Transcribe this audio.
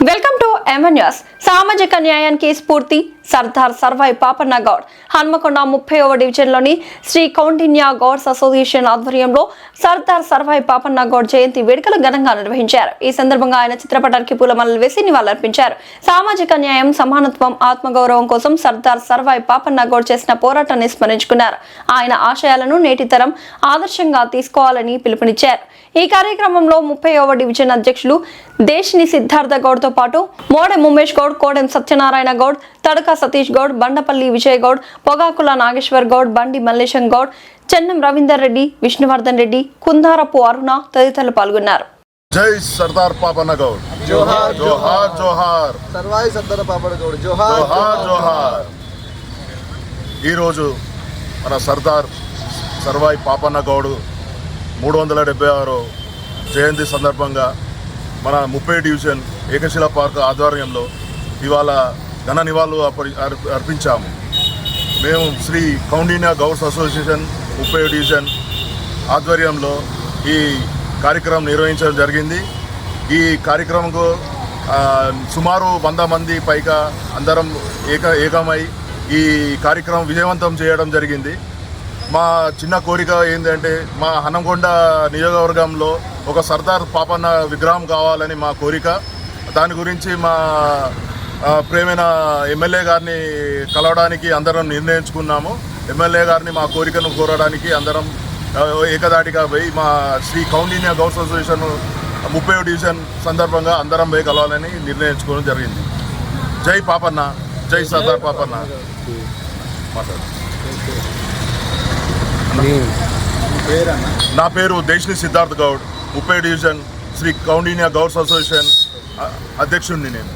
Welcome to MN news. సామాజిక న్యాయానికి స్ఫూర్తి సర్దార్ సర్వాయి పాపన్న గౌడ్. హన్మకొండ 30వ డివిజన్లోని శ్రీ కౌండిన్య గౌడ్స్ అసోసియేషన్ ఆధ్వర్యంలో సర్దార్ సర్వాయి పాపన్న గౌడ్ జయంతి వేడుకలు ఘనంగా నిర్వహించారు. ఈ సందర్భంగా ఆయన చిత్రపటానికి పూలమాలలు వేసి నివాళులర్పించారు. సామాజిక న్యాయం, సమానత్వం, ఆత్మగౌరవం కోసం సర్దార్ సర్వాయి పాపన్న గౌడ్ చేసిన పోరాటాన్ని స్మరించుకున్నారు. ఆయన ఆశయాలను నేటి తరం ఆదర్శంగా తీసుకోవాలని పిలుపునిచ్చారు. ఈ కార్యక్రమంలో 30వ డివిజన్ అధ్యక్షులు దేశిని సిద్ధార్థ గౌడ్ తో పాటు మోడెం ఉమేష్ గౌడ్, కోడెం సత్యనారాయణ గౌడ్, తడక సతీష్ గౌడ్, బండపల్లి విజయ్ గౌడ్, పొగాకుల నాగేశ్వర్ గౌడ్, బండి మల్లేశం గౌడ్, చెన్నం రవీందర్ రెడ్డి, విష్ణువర్ధన్ రెడ్డి, కుందారపు అరుణ తదితరులు పాల్గొన్నారు. జై సర్దార్ పాపన్న గౌడ్. జోహార్ జోహార్ జోహార్. సర్వాయి సర్దార్ పాపన్న గౌడ్. జోహార్ జోహార్ జోహార్. ఈరోజు మన సర్దార్ సర్వాయి పాపన్న గౌడ్ 376 జయంతి సందర్భంగా మన 30 డివిజన్ ఏకశిల పార్క్ ఆధ్వర్యంలో ఇవాళ ఘన నివాళులు అర్పించాము. మేము శ్రీ కౌండిన్య గౌడ్స్ అసోసియేషన్ 30 డివిజన్ ఆధ్వర్యంలో ఈ కార్యక్రమం నిర్వహించడం జరిగింది. ఈ కార్యక్రమంకు సుమారు 100 మంది పైగా అందరం ఏకమై ఈ కార్యక్రమం విజయవంతం చేయడం జరిగింది. మా చిన్న కోరిక ఏంటంటే మా హన్మకొండ నియోజకవర్గంలో ఒక సర్దార్ పాపన్న విగ్రహం కావాలని మా కోరిక. దాని గురించి మా ప్రేమైన ఎమ్మెల్యే గారిని కలవడానికి అందరం నిర్ణయించుకున్నాము. ఎమ్మెల్యే గారిని మా కోరికను కోరడానికి అందరం ఏకదాటిగా పోయి మా శ్రీ కౌండిన్య గౌడ్స్ అసోసియేషన్ 30వ డివిజన్ సందర్భంగా అందరం పోయి కలవాలని నిర్ణయించుకోవడం జరిగింది. జై పాపన్న, జై సర్దార్ పాపన్న. మాట్లాడు. నా పేరు దేశిని సిద్ధార్థ గౌడ్, 30 డివిజన్ శ్రీ కౌండిన్య గౌడ్స్ అసోసియేషన్ అధ్యక్షుడిని నేను.